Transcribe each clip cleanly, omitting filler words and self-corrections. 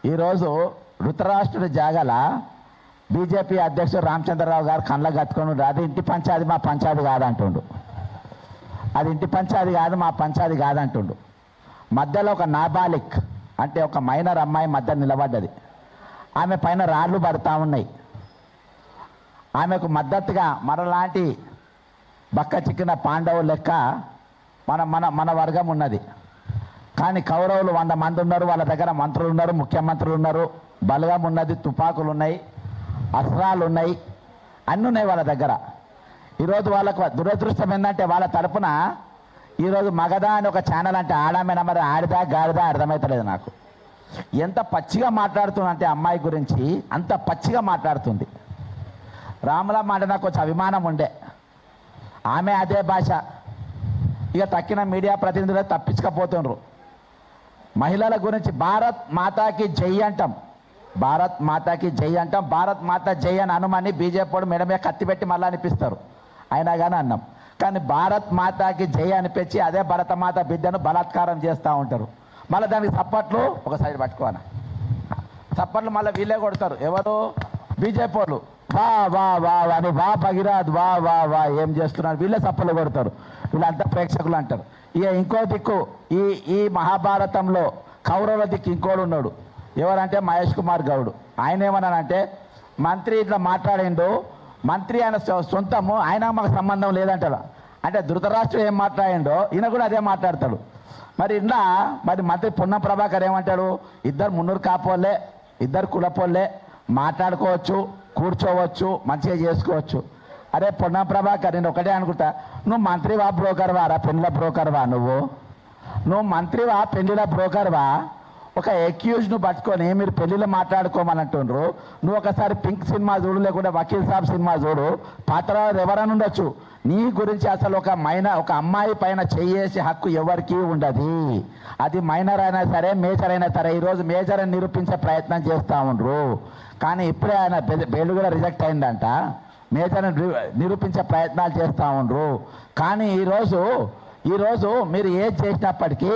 ఈరోజు ధృతరాష్ట్రుడి జాగల బీజేపీ అధ్యక్షుడు రామచంద్రరావు గారు కళ్ళకు కట్టుకొని అది ఇంటి పంచాది మా పంచాది కాదంటుండు. అది ఇంటి పంచాది కాదు మా పంచాది కాదంటుండు. మధ్యలో ఒక నాబాలిక్ అంటే ఒక మైనర్ అమ్మాయి మధ్య నిలబడ్డది. ఆమె పైన రాళ్ళు పడతా ఉన్నాయి. ఆమెకు మద్దతుగా మనలాంటి బక్క చిక్కిన పాండవులు లెక్క మన మన మన వర్గం ఉన్నది. కానీ కౌరవులు 100 మంది ఉన్నారు. వాళ్ళ దగ్గర మంత్రులు ఉన్నారు, ముఖ్యమంత్రులు ఉన్నారు, బలగం ఉన్నది, తుపాకులు ఉన్నాయి, అస్త్రాలు ఉన్నాయి, అన్నీ ఉన్నాయి వాళ్ళ దగ్గర. ఈరోజు వాళ్ళకు దురదృష్టం ఏంటంటే వాళ్ళ తరపున ఈరోజు మగధ అని ఒక ఛానల్ అంటే ఆడామేనా మరి ఆడిదా గాడిదా అర్థమవుతలేదు నాకు. ఎంత పచ్చిగా మాట్లాడుతుందంటే అమ్మాయి గురించి అంత పచ్చిగా మాట్లాడుతుంది. రాములమ్మ అంటే నాకు కొంచెం అభిమానం ఉండే, ఆమె అదే భాష. ఇక తక్కిన మీడియా ప్రతినిధులు తప్పించకపోతుండ్రు. మహిళల గురించి భారత్ మాతాకి జై అంటాం, భారత్ మాతాకి జై అంటాం. భారత్ మాతా జై అని అనుమని బీజేపీ వాడు మేడమే కత్తి పెట్టి మళ్ళీ అనిపిస్తారు, అయినా కానీ అన్నాం. కానీ భారత్ మాతాకి జై అనిపించి అదే భరతమాత బిడ్డను బలాత్కారం చేస్తూ ఉంటారు. మళ్ళీ దానికి సప్పట్లు ఒక సైడ్ పట్టుకోవాలి, సప్పట్లు మళ్ళీ వీళ్ళే కొడతారు. ఎవరు? బీజేపీ వాళ్ళు. వా వా వా అని వా భగీరథ్ వా వా వా ఏం చేస్తున్నారు వీళ్ళే సప్పలు కొడతారు. వీళ్ళంతా ప్రేక్షకులు అంటారు. ఇక ఇంకో దిక్కు ఈ మహాభారతంలో కౌరవుల దిక్కు ఇంకోడు ఉన్నాడు. ఎవరంటే మహేష్ కుమార్ గౌడ్. ఆయన ఏమన్నానంటే మంత్రి ఇట్లా మాట్లాడిండు, మంత్రి ఆయన సొంతము, ఆయన మాకు సంబంధం లేదంటాడు. అంటే ధృతరాష్ట్రుడు ఏం మాట్లాడిండో ఈయన కూడా అదే మాట్లాడతాడు. మరి ఇలా మరి మంత్రి పొన్నం ప్రభాకర్ ఏమంటాడు? ఇద్దరు మున్నూరు కాపోళ్ళే, ఇద్దరు కులపోళ్ళే, మాట్లాడుకోవచ్చు, కూర్చోవచ్చు, మంచిగా చేసుకోవచ్చు. అరే పొన్నం ప్రభాకర్ నేను ఒకటే అనుకుంటా, నువ్వు మంత్రివా బ్రోకర్వా రా? పెళ్ళిళ్ళ బ్రోకర్వా నువ్వు మంత్రివా పెళ్ళిళ్ళ బ్రోకర్వా? ఒక అక్యూజ్ను పట్టుకొని మీరు పెళ్ళిళ్ళు మాట్లాడుకోమని అంటుండ్రు. నువ్వు ఒకసారి పింక్ సినిమా చూడు, లేకుంటే వకీల్ సాబ్ సినిమా చూడు, పాత్రలు ఎవరైనా ఉండొచ్చు. నీ గురించి అసలు ఒక అమ్మాయి పైన చేయేసే హక్కు ఎవరికీ ఉండదు. అది మైనర్ అయినా సరే మేజర్ అయినా సరే. ఈరోజు మేజర్ అని నిరూపించే ప్రయత్నం చేస్తూ ఉండ్రు. కానీ ఇప్పుడే ఆయన బెయిల్ కూడా రిజెక్ట్ అయిందంట. మేజర్ నిరూపించే ప్రయత్నాలు చేస్తూ ఉండ్రు. కానీ ఈరోజు మీరు ఏది చేసినప్పటికీ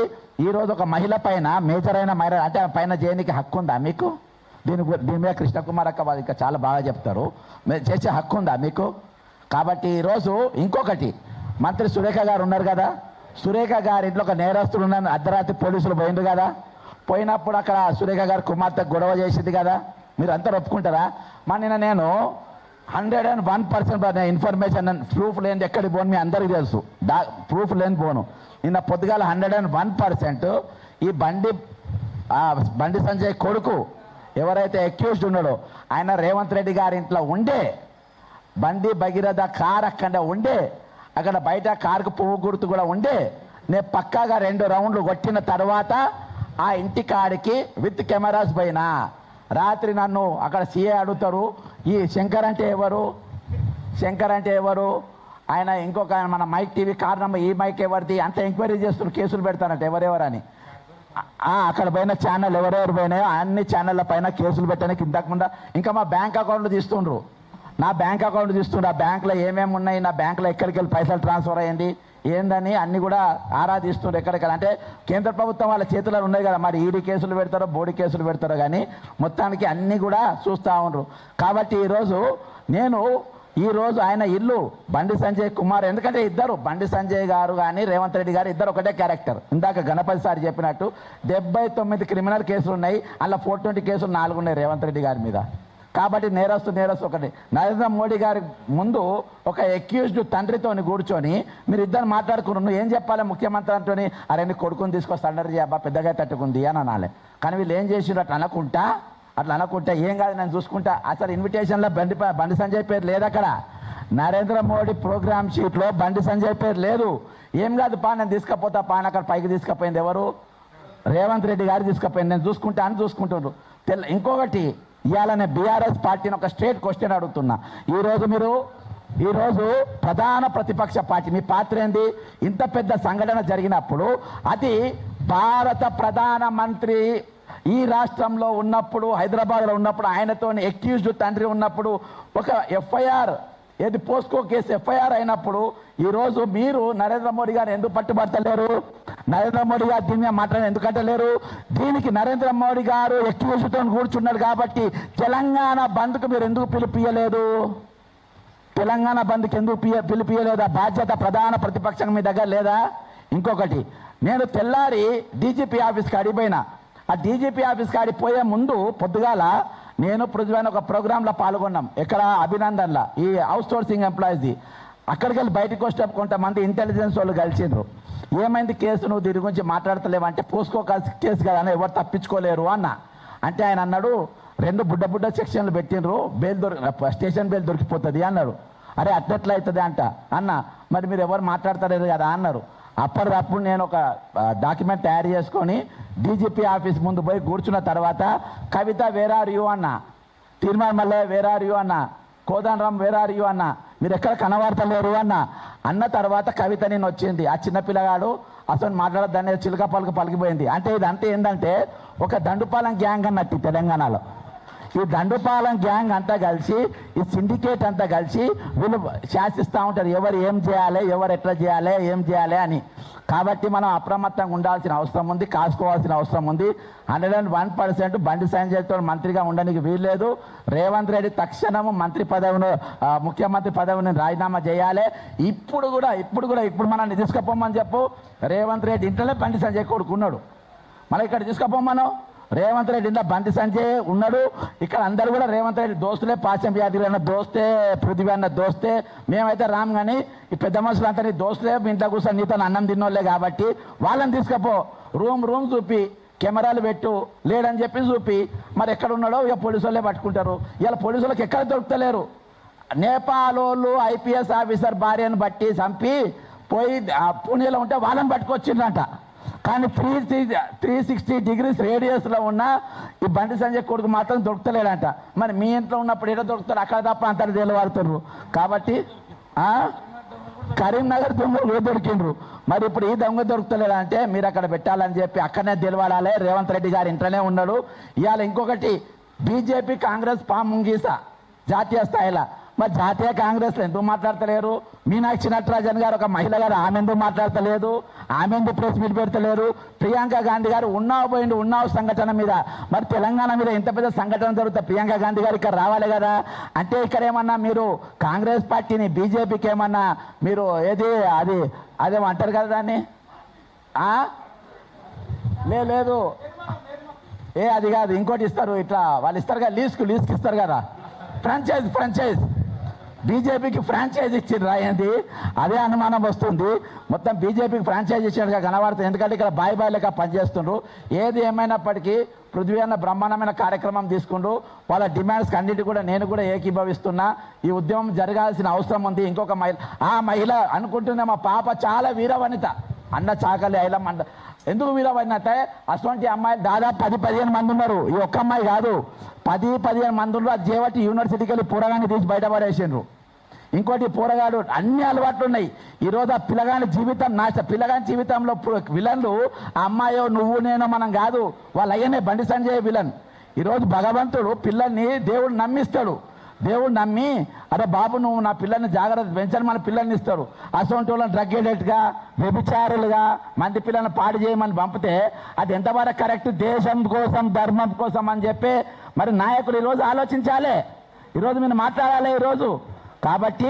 ఈరోజు ఒక మహిళ పైన మేజర్ అయిన మైనర్ అంటే పైన చేయడానికి హక్కు ఉందా మీకు? దీని మీద కృష్ణకుమార్ అక్క వాళ్ళు ఇంకా చాలా బాగా చెప్తారు. చేసే హక్కు ఉందా మీకు? కాబట్టి ఈరోజు ఇంకొకటి, మంత్రి సురేఖ గారు ఉన్నారు కదా, సురేఖ గారి ఇంట్లో ఒక నేరస్తుడు ఉన్న అర్ధరాత్రి పోలీసులు పోయిండ్రు కదా. పోయినప్పుడు అక్కడ సురేఖ గారు కుమార్తె గొడవ చేసింది కదా, మీరు అందరూ ఒప్పుకుంటారా? నిన్న నేను 101% ఇన్ఫర్మేషన్ ప్రూఫ్ లేని ఎక్కడికి పోను మీ అందరికీ తెలుసు. ప్రూఫ్ లేని పోను. నిన్న పొద్దుగాల 101% ఈ బండి సంజయ్ కొడుకు ఎవరైతే అక్యూజ్డ్ ఉన్నాడో ఆయన రేవంత్ రెడ్డి గారి ఇంట్లో ఉండే, బండి భగీరథ కార్ అక్కడ ఉండే, అక్కడ బయట కారుకు పువ్వు గుర్తు కూడా ఉండే, నేను పక్కాగా 2 రౌండ్లు కొట్టిన తర్వాత ఆ ఇంటి కాడికి విత్ కెమెరాస్ పోయినా. రాత్రి నన్ను అక్కడ సీఏ అడుగుతారు, ఈ శంకర్ అంటే ఎవరు? ఆయన ఇంకొక మన మైక్ టీవీ కారణం ఈ మైక్ ఎవరిది అంత ఎంక్వైరీ చేస్తున్నారు, కేసులు పెడతారంట ఎవరెవరని. అక్కడ పోయిన ఛానల్ ఎవరెవరు పోయినాయో అన్ని ఛానళ్ళ పైన కేసులు పెట్టడానికి ఇంతకుముందు ఇంకా మా బ్యాంక్ అకౌంట్లు తీస్తుండ్రు. నా బ్యాంక్ అకౌంట్ తీస్తుండ్రు. ఆ బ్యాంకులో ఏమేమి ఉన్నాయి, నా బ్యాంకులో ఎక్కడికి వెళ్ళి పైసలు ట్రాన్స్ఫర్ అయ్యింది ఏందని అన్ని కూడా ఆరాధిస్తుండ్రు. ఎక్కడెక్కడ అంటే కేంద్ర ప్రభుత్వం వాళ్ళ చేతుల్లో ఉన్నాయి కదా, మరి ఈడీ కేసులు పెడతారో బోడీ కేసులు పెడతారో కానీ మొత్తానికి అన్నీ కూడా చూస్తూ ఉండరు. కాబట్టి ఈరోజు ఆయన ఇల్లు బండి సంజయ్ కుమార్, ఎందుకంటే ఇద్దరు బండి సంజయ్ గారు కానీ రేవంత్ రెడ్డి గారు ఇద్దరు ఒకటే క్యారెక్టర్. ఇందాక గణపతి సార్ చెప్పినట్టు 79 క్రిమినల్ కేసులు ఉన్నాయి, అలా 420 కేసులు 4 ఉన్నాయి రేవంత్ రెడ్డి గారి మీద. కాబట్టి నేరస్తు ఒకటి. నరేంద్ర మోడీ గారి ముందు ఒక అక్యూజ్డ్ తండ్రితో కూర్చొని మీరు ఇద్దరు మాట్లాడుకున్నారు. నువ్వు ఏం చెప్పాలి ముఖ్యమంత్రి అంటోని? అరే నీ కొడుకుని తీసుకొస్తా అండర్ చేయబ్బా పెద్దగా తట్టుకుంది అని అనాలి. కానీ వీళ్ళు ఏం చేసిరు? అట్లా అనుకుంటా ఏం కాదు నేను చూసుకుంటా. అసలు ఇన్విటేషన్లో బండి సంజయ్ పేరు లేదు. అక్కడ నరేంద్ర మోడీ ప్రోగ్రామ్ షీట్లో బండి సంజయ్ పేరు లేదు. ఏం కాదు నేను తీసుకపోతా అక్కడ పైకి తీసుకుపోయింది ఎవరు? రేవంత్ రెడ్డి గారు తీసుకుపోయింది, నేను చూసుకుంటా అని చూసుకుంటుండ్రు. ఇంకొకటి, ఇవాళ నేను బీఆర్ఎస్ పార్టీని ఒక స్ట్రేట్ క్వశ్చన్ అడుగుతున్నా. ఈరోజు ప్రధాన ప్రతిపక్ష పార్టీ మీ పాత్ర ఏంది? ఇంత పెద్ద సంఘటన జరిగినప్పుడు అది భారత ప్రధానమంత్రి ఈ రాష్ట్రంలో ఉన్నప్పుడు, హైదరాబాద్లో ఉన్నప్పుడు, ఆయనతో అక్యూజ్డ్ తండ్రి ఉన్నప్పుడు, ఒక ఎఫ్ఐఆర్ పోస్కో కేసు ఎఫ్ఐఆర్ అయినప్పుడు ఈరోజు మీరు నరేంద్ర మోడీ గారు ఎందుకు పట్టుబడతలేరు? నరేంద్ర మోడీ గారు దీని మీద మాట్లాడి ఎందుకంటలేరు? దీనికి నరేంద్ర మోడీ గారు ఎక్కివేసుతో కూర్చున్నాడు కాబట్టి తెలంగాణ బంద్కు మీరు ఎందుకు పిలిపియలేదు? తెలంగాణ బంద్కి ఎందుకు పిలిపియలేదా? బాధ్యత ప్రధాన ప్రతిపక్షం మీ దగ్గర లేదా? ఇంకొకటి, నేను తెల్లారి డీజీపీ ఆఫీస్కి అడిగిపోయినా. ఆ డీజీపీ ఆఫీస్కి అడిగిపోయే ముందు పొద్దుగాల నేను పృథ్వీని ఒక ప్రోగ్రాంలో పాల్గొన్నాం. ఇక్కడ అభినందన్లా ఈ అవుట్ సోర్సింగ్ ఎంప్లాయీస్ది. అక్కడికి వెళ్ళి బయటకు వచ్చే కొంతమంది ఇంటెలిజెన్స్ వాళ్ళు కలిసిండ్రు. ఏమైంది కేసు, నువ్వు దీని గురించి మాట్లాడతలేవు అంటే, పోస్కో కేసు కదా అని ఎవరు తప్పించుకోలేరు అన్న. అంటే ఆయన అన్నాడు, 2 బుడ్డ సెక్షన్లు పెట్టిండ్రు, స్టేషన్ బెయిల్ దొరికిపోతుంది అన్నాడు. అరే అట్లెట్లా అవుతుంది అంట అన్న. మరి మీరు ఎవరు మాట్లాడతలేరు కదా అన్నారు. అప్పటికప్పుడు నేను ఒక డాక్యుమెంట్ తయారు చేసుకొని డీజీపీ ఆఫీస్ ముందు పోయి కూర్చున్న తర్వాత, కవిత వేర్ ఆర్ యూ అన్న, తీర్మాన్ మల్లయ్య వేర్ ఆర్ యూ అన్న, కోదండరామ్ వేర్ ఆర్ యూ అన్న, మీరు ఎక్కడ కనబడతలేరు అన్న తర్వాత కవిత నేను వచ్చింది. ఆ చిన్నపిల్లగాడు అసలు మాట్లాడద్దని చిలుక పలికిపోయింది. అంటే ఇదంతా ఏంటంటే ఒక దండుపాలెం గ్యాంగ్ అన్నట్టు తెలంగాణలో. ఈ దండుపాలెం గ్యాంగ్ అంతా కలిసి, ఈ సిండికేట్ అంతా కలిసి వీళ్ళు శాసిస్తూ ఉంటారు, ఎవరు ఏం చేయాలి, ఎవరు ఎట్లా చేయాలి, ఏం చేయాలి అని. కాబట్టి మనం అప్రమత్తంగా ఉండాల్సిన అవసరం ఉంది, కాసుకోవాల్సిన అవసరం ఉంది. 101% బండి సంజయ్తో మంత్రిగా ఉండడానికి వీల్లేదు. రేవంత్ రెడ్డి తక్షణము ముఖ్యమంత్రి పదవిని రాజీనామా చేయాలి. ఇప్పుడు మనల్ని తీసుకుపోమని చెప్పు. రేవంత్ రెడ్డి ఇంట్లోనే బండి సంజయ్ కొడుకున్నాడు, మళ్ళీ ఇక్కడ తీసుకుపోమను. రేవంత్ రెడ్డి ఇంట్లో బండి సంజయ్ ఉన్నాడు. ఇక్కడ అందరూ కూడా రేవంత్ రెడ్డి దోస్తులే, పాచం యాదగిరి అన్న దోస్తే, పృథ్వీ అన్న దోస్తే. మేమైతే రామ్ కానీ ఈ పెద్ద మనుషులు అంతా నీ దోస్తులే, మీ ఇంట్లో కూర్చొని నీతో అన్నం తిన్నోళ్ళే కాబట్టి వాళ్ళని తీసుకపో. రూమ్ చూపి, కెమెరాలు పెట్టు, లేడని చెప్పి చూపి. మరి ఎక్కడ ఉన్నాడో ఇక పోలీసు వాళ్ళే పట్టుకుంటారు. ఇలా పోలీసు వాళ్ళకి ఎక్కడ దొరుకుతలేరు. నేపాల్ వాళ్ళు ఐపీఎస్ ఆఫీసర్ భార్యను బట్టి చంపి పోయి పూణేలో ఉంటే వాళ్ళని పట్టుకొచ్చిందంట. కానీ 360 degrees రేడియస్లో ఉన్న ఈ బండి సంజయ్ కొడుకు మాత్రం దొరుకుతలేడంట. మరి మీ ఇంట్లో ఉన్నప్పుడు ఏదో దొరుకుతారు, అక్కడ తప్ప అంతా తేలివాడుతున్నారు. కాబట్టి కరీంనగర్ దొంగలు కూడా దొరికిండ్రు. మరి ఇప్పుడు ఈ దొంగ దొరుకుతలేడంటే మీరు అక్కడ పెట్టాలని చెప్పి అక్కడనే తెలియాలి. రేవంత్ రెడ్డి గారు ఇంట్లోనే ఉన్నాడు. ఇవాళ ఇంకొకటి, బీజేపీ కాంగ్రెస్ పాముంగీస జాతీయ స్థాయిలో. మరి జాతీయ కాంగ్రెస్లో ఎందుకు మాట్లాడతలేరు? మీనాక్షి నటరాజన్ గారు ఒక మహిళ గారు, ఆమె ఎందుకు మాట్లాడతలేదు? ఆమె ఎందుకు ప్రెస్ మీట్ పెడతలేరు? ప్రియాంక గాంధీ గారు ఉన్నావు సంఘటన మీద, మరి తెలంగాణ మీద ఇంత పెద్ద సంఘటన జరుగుతా ప్రియాంక గాంధీ గారు ఇక్కడ రావాలి కదా. అంటే ఇక్కడ ఏమన్నా మీరు కాంగ్రెస్ పార్టీని, బీజేపీకి ఏమన్నా మీరు అదేమో అంటారు కదా దాన్ని, లేదు అది కాదు, ఇంకోటి ఇస్తారు, ఇట్లా వాళ్ళు ఇస్తారు కదా, లీజ్కి ఇస్తారు కదా, ఫ్రాంచైజ్. బీజేపీకి ఫ్రాంచైజ్ ఇచ్చిండ్రు రాయండి, అదే అనుమానం వస్తుంది. మొత్తం బీజేపీకి ఫ్రాంచైజ్ ఇచ్చినట్టుగా కనబడుతుంది. ఎందుకంటే ఇక్కడ బాయ్ లెక్క పనిచేస్తుండ్రు. ఏది ఏమైనప్పటికీ పృథ్వీ అన్న బ్రహ్మాండమైన కార్యక్రమం తీసుకుంటూ వాళ్ళ డిమాండ్స్కి అన్నిటి కూడా నేను కూడా ఏకీభవిస్తున్నా. ఈ ఉద్యమం జరగాల్సిన అవసరం ఉంది. ఇంకొక మహిళ అనుకుంటున్నా, మా పాప చాలా వీరవనిత, అన్న చాకలి ఐలమ్మ అంట. ఎందుకు వీరవనిత? అటువంటి అమ్మాయిలు దాదాపు 10-15 మంది ఉన్నారు. ఈ ఒక్క అమ్మాయి కాదు, 10-15 మంది ఉన్నారు. అది చేపట్టి యూనివర్సిటీకి వెళ్ళి పూరగాన్ని తీసి బయటపడేసిండ్రు. ఇంకోటి, పూరగాడు అన్ని అలవాట్లు ఉన్నాయి. ఈరోజు ఆ పిల్లగాని జీవితంలో విలన్లు ఆ అమ్మాయో నువ్వు నేను మనం కాదు, వాళ్ళ అయ్యనే బండి సంజయ్ విలన్. ఈరోజు భగవంతుడు పిల్లల్ని దేవుడు నమ్మిస్తాడు. దేవుడు నమ్మి, అరే బాబు నువ్వు నా పిల్లల్ని జాగ్రత్త పెంచని మన పిల్లల్ని ఇస్తాడు. అసొంటి వాళ్ళని డ్రగ్ ఎడిక్ట్గా, వ్యభిచారులుగా మంది పిల్లల్ని పాడు చేయమని పంపితే అది ఎంతవరకు కరెక్ట్? దేశం కోసం, ధర్మం కోసం అని చెప్పి మరి నాయకులు ఈరోజు ఆలోచించాలి. ఈరోజు మీరు మాట్లాడాలి ఈరోజు. కాబట్టి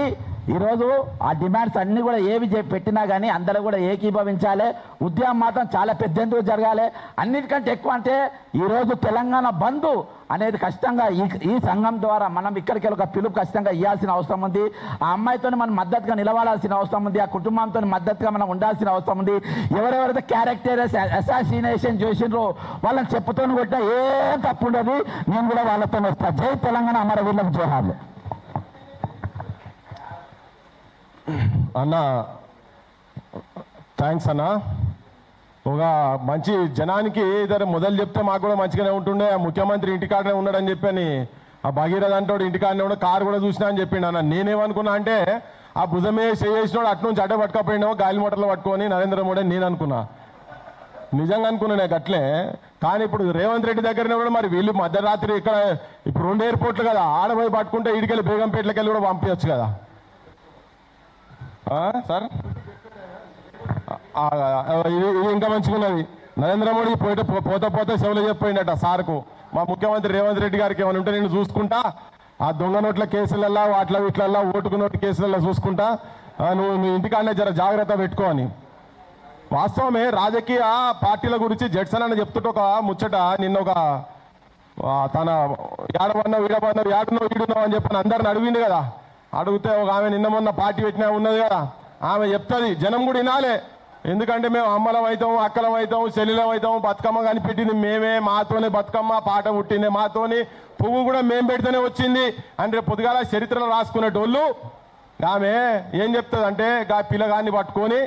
ఈరోజు ఆ డిమాండ్స్ అన్నీ కూడా ఏవి పెట్టినా కానీ అందరూ కూడా ఏకీభవించాలి. ఉద్యమం మాత్రం చాలా పెద్ద ఎత్తున జరగాలి. అన్నిటికంటే ఎక్కువ అంటే ఈరోజు తెలంగాణ బంధు అనేది ఖచ్చితంగా ఈ సంఘం ద్వారా మనం ఇక్కడికి ఒక పిలుపు ఖచ్చితంగా ఇవ్వాల్సిన అవసరం ఉంది. ఆ అమ్మాయితో మనం మద్దతుగా నిలబడాల్సిన అవసరం ఉంది. ఆ కుటుంబంతో మద్దతుగా మనం ఉండాల్సిన అవసరం ఉంది. ఎవరెవరైతే క్యారెక్టర్ అసాసినేషన్ చేసిండ్రో వాళ్ళని చెప్పుతో కొట్టినా ఏం తప్పు ఉండదు. నేను కూడా వాళ్ళతో వస్తా. జై తెలంగాణ, అమరవీరులకు జోహార్లు. అన్న థ్యాంక్స్ అన్న. ఒక మంచి జనానికి ఏదైనా మొదలు చెప్తే మాకు కూడా మంచిగానే ఉంటుండే. ముఖ్యమంత్రి ఇంటికాడనే ఉన్నాడని చెప్పని ఆ భగీరథ అంటాడు ఇంటికాడనే కూడా కారు కూడా చూసినా అని చెప్పిండు అన్న. నేనేమనుకున్నా అంటే ఆ భుజమే చేసినాడు అటు నుంచి అడ్డ పట్టుకపోయినావు గాలి మోటార్లు పట్టుకొని నరేంద్ర మోడీ నేను అనుకున్నా. నిజంగా అనుకున్నా నాకు అట్లే. కానీ ఇప్పుడు రేవంత్ రెడ్డి దగ్గరనే కూడా మరి వీళ్ళు మధ్యరాత్రి ఇక్కడ ఇప్పుడు 2 ఎయిర్పోర్ట్లు కదా, ఆడపోయి పట్టుకుంటే ఈడికెళ్ళి బేగంపేటలకి వెళ్ళి కూడా పంపించచ్చు కదా. సార్ ఇది ఇంకా మంచిగున్నది. నరేంద్ర మోడీ పోతే సెవెలు చెప్పిపోయిందట సార్కు, మా ముఖ్యమంత్రి రేవంత్ రెడ్డి గారికి ఏమైనా ఉంటే నేను చూసుకుంటా, ఆ దొంగ నోట్ల కేసులల్లా వాటిలో వీటిలల్లా ఓటుకు నోటు కేసులల్లో చూసుకుంటా, నువ్వు మీ ఇంటికాడనే జర జాగ్రత్త పెట్టుకో అని. వాస్తవమే, రాజకీయ పార్టీల గురించి జడ్సన్ అని చెప్తుంటే ఒక ముచ్చట, నిన్న ఒక తన ఏడబన్నావు ఈడబన్నావు ఏడున్నావు ఈడున్నావు అని చెప్పని అందరిని అడిగింది కదా. అడిగితే ఒక ఆమె నిన్న మొన్న పార్టీ పెట్టినా ఉన్నది కదా, ఆమె చెప్తుంది, జనం కూడా వినాలే. ఎందుకంటే మేము అమ్మలం అవుతాం, అక్కలం అవుతాం, చెల్లెలం అవుతాం, బతుకమ్మ కనిపెట్టింది మేమే, మాతోనే బతుకమ్మ పాట పుట్టింది మాతోని, పువ్వు కూడా మేము పెడితేనే వచ్చింది అంటే పొద్దుగాల చరిత్రలో రాసుకునేటోళ్ళు. ఆమె ఏం చెప్తుంది అంటే, గా పిల్లగాన్ని పట్టుకొని,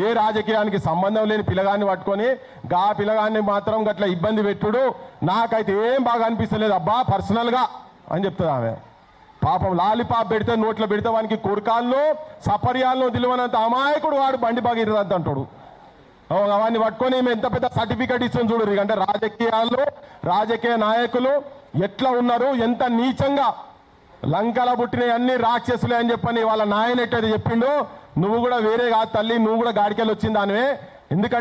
ఏ రాజకీయానికి సంబంధం లేని పిల్లగాన్ని పట్టుకొని గా పిల్లగాన్ని మాత్రం గట్లా ఇబ్బంది పెట్టుడు నాకైతే ఏం బాగా అనిపిస్తలేదు అబ్బా పర్సనల్గా అని చెప్తుంది ఆమె. పాపం లాలిపాప్ పెడితే నోట్లో పెడితే వానికి కొడుకాల్లో సపర్యాల్లో తెలివనంత అమాయకుడు వాడు బండి బాగిరంత అంటాడు. అవన్నీ పట్టుకొని మేము ఎంత పెద్ద సర్టిఫికేట్ ఇస్తాం చూడు. అంటే రాజకీయాల్లో రాజకీయ నాయకులు ఎట్లా ఉన్నారు, ఎంత నీచంగా లంకల పుట్టిన అన్ని రాక్షసులే అని చెప్పని వాళ్ళ నాయన ఎట్టది చెప్పిండు. నువ్వు కూడా వేరే కాదు తల్లి, నువ్వు కూడా గాడికెళ్ళి వచ్చింది దానివే. ఎందుకంటే